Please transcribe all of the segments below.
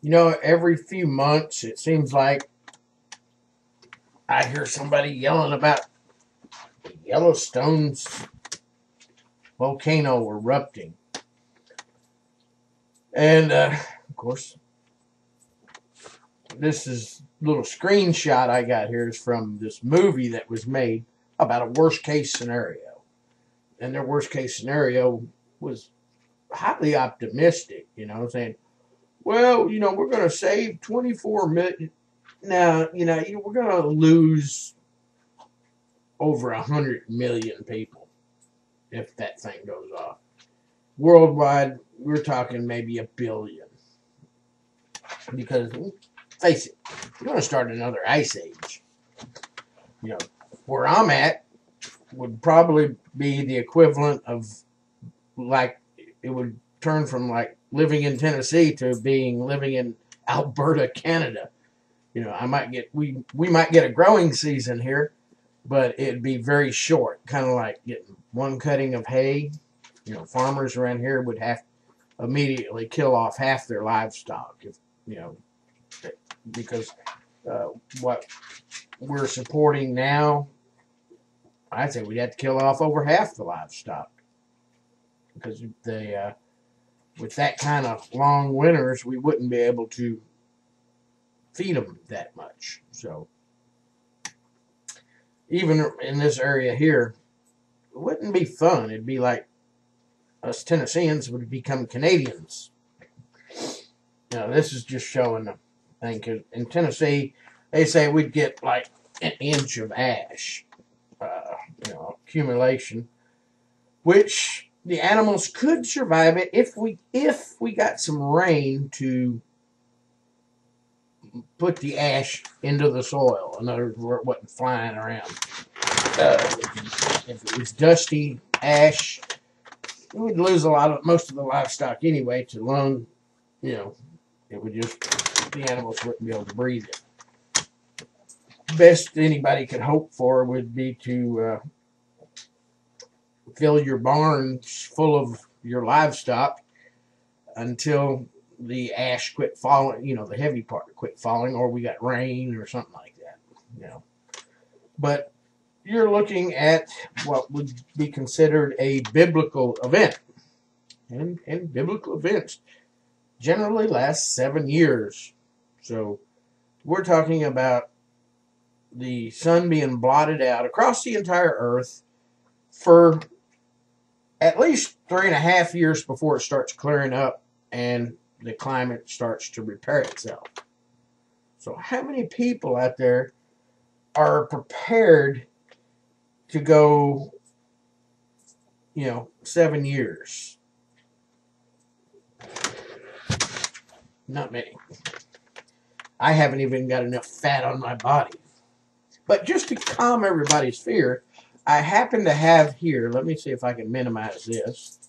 You know, every few months, it seems like I hear somebody yelling about Yellowstone's volcano erupting. And, of course, this is a little screenshot I got here is from this movie that was made about a worst case scenario. And their worst case scenario was highly optimistic, saying, well, we're going to save 24 million. Now, we're going to lose over 100 million people if that thing goes off. Worldwide, we're talking maybe a billion. Because, face it, we're going to start another ice age. Where I'm at would probably be the equivalent of, like, it would turn from like living in Tennessee to living in Alberta, Canada. We might get a growing season here, but it'd be very short, kind of like getting one cutting of hay. Farmers around here would have to immediately kill off half their livestock because what we're supporting now, I'd say we'd have to kill off over half the livestock because with that kind of long winters, we wouldn't be able to feed them that much. So even in this area here, it wouldn't be fun. It'd be like us Tennesseans would become Canadians. This is just showing the thing, because in Tennessee, they say we'd get like an inch of ash, accumulation, which the animals could survive it if we got some rain to put the ash into the soil. In other words, where it wasn't flying around. If it was dusty ash, we'd lose most of the livestock anyway to lung. It would just, the animals wouldn't be able to breathe it. Best anybody could hope for would be to fill your barns full of your livestock until the ash quit falling, the heavy part quit falling, or we got rain or something like that. But you're looking at what would be considered a biblical event. And biblical events generally last 7 years. So we're talking about the sun being blotted out across the entire earth for at least 3.5 years before it starts clearing up and the climate starts to repair itself. So how many people out there are prepared to go, 7 years? Not many. I haven't even got enough fat on my body. But just to calm everybody's fear, I happen to have here, let me see if I can minimize this.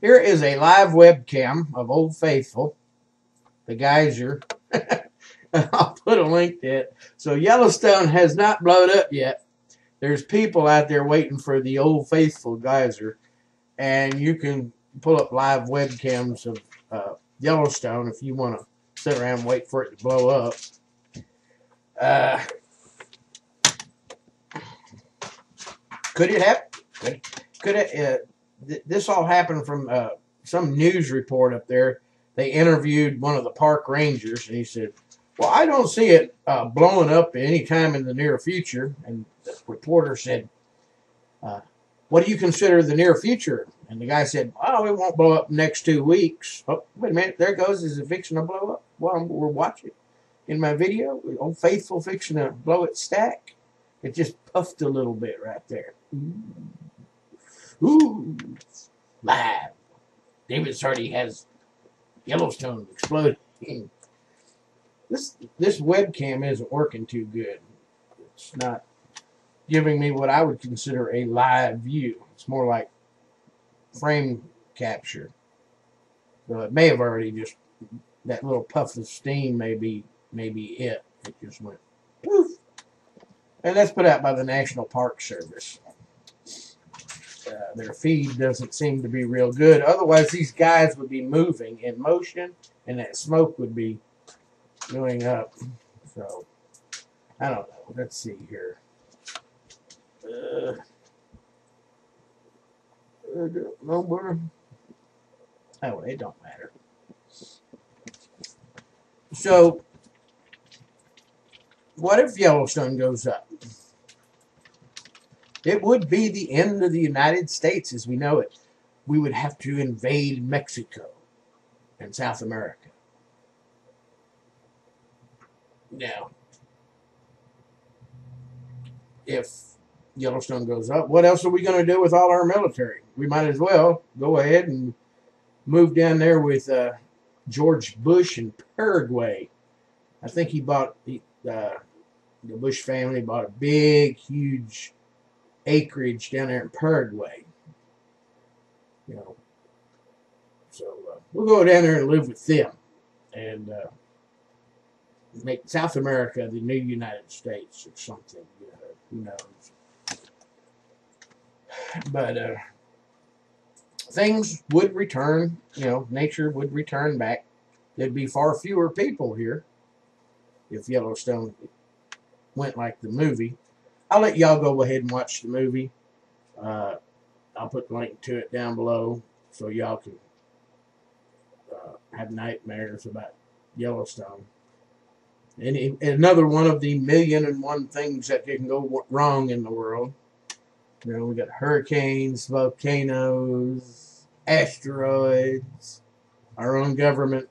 Here is a live webcam of Old Faithful, the geyser. I'll put a link to it. So Yellowstone has not blown up yet. There's people out there waiting for the Old Faithful geyser, and you can pull up live webcams of Yellowstone if you want to sit around and wait for it to blow up. Could it happen? Could it? This all happened from some news report up there. They interviewed one of the park rangers, and he said, well, I don't see it blowing up any time in the near future. And the reporter said, what do you consider the near future? And the guy said, oh, it won't blow up in the next 2 weeks. Oh, wait a minute. There it goes. Is it fixing to blow up? Well, we're watching in my video. Old Faithful fixing to blow its stack. It just puffed a little bit right there. Ooh, live. David Sardi has Yellowstone exploding. This webcam isn't working too good. It's not giving me what I would consider a live view. It's more like frame capture. So it may have already just, that little puff of steam may be it. It just went poof. And that's put out by the National Park Service. Their feed doesn't seem to be real good. Otherwise, these guys would be moving in motion, and that smoke would be going up. So, I don't know. Let's see here. No more. Oh, it don't matter. So, what if Yellowstone goes up? It would be the end of the United States as we know it. We would have to invade Mexico and South America. Now, if Yellowstone goes up, what else are we going to do with all our military? We might as well go ahead and move down there with George Bush in Paraguay. I think he bought, the Bush family bought a big, huge acreage down there in Paraguay. You know, so we'll go down there and live with them and make South America the new United States or something. Who knows? But things would return. You know, nature would return back. There'd be far fewer people here if Yellowstone went like the movie. I'll let y'all go ahead and watch the movie. I'll put the link to it down below so y'all can have nightmares about Yellowstone. And another one of the 1,000,001 things that can go wrong in the world. You know, we got hurricanes, volcanoes, asteroids, our own government.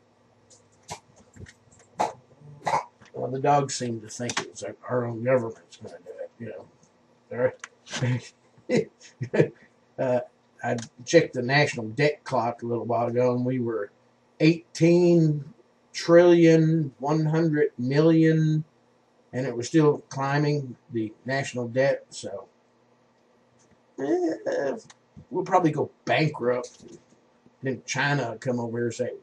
Well, the dogs seem to think it's like our own government's going to do it. You know, I checked the national debt clock a little while ago, and we were 18,100,000,000,000, and it was still climbing, the national debt. So we'll probably go bankrupt. Then China will come over here and say,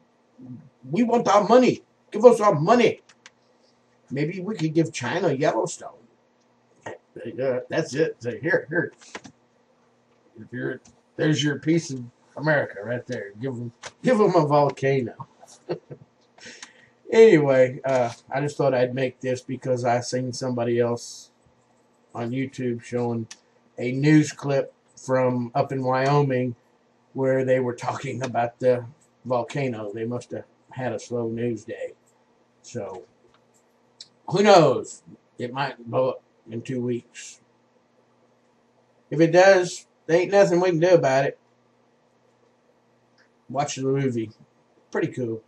"We want our money. Give us our money." Maybe we could give China Yellowstone. That's it. Say, here. There's your piece of America right there. Give them a volcano. Anyway, I just thought I'd make this because I seen somebody else on YouTube showing a news clip from up in Wyoming where they were talking about the volcano. They must have had a slow news day. So, who knows? It might blow up in 2 weeks. If it does, there ain't nothing we can do about it. Watch the movie. Pretty cool.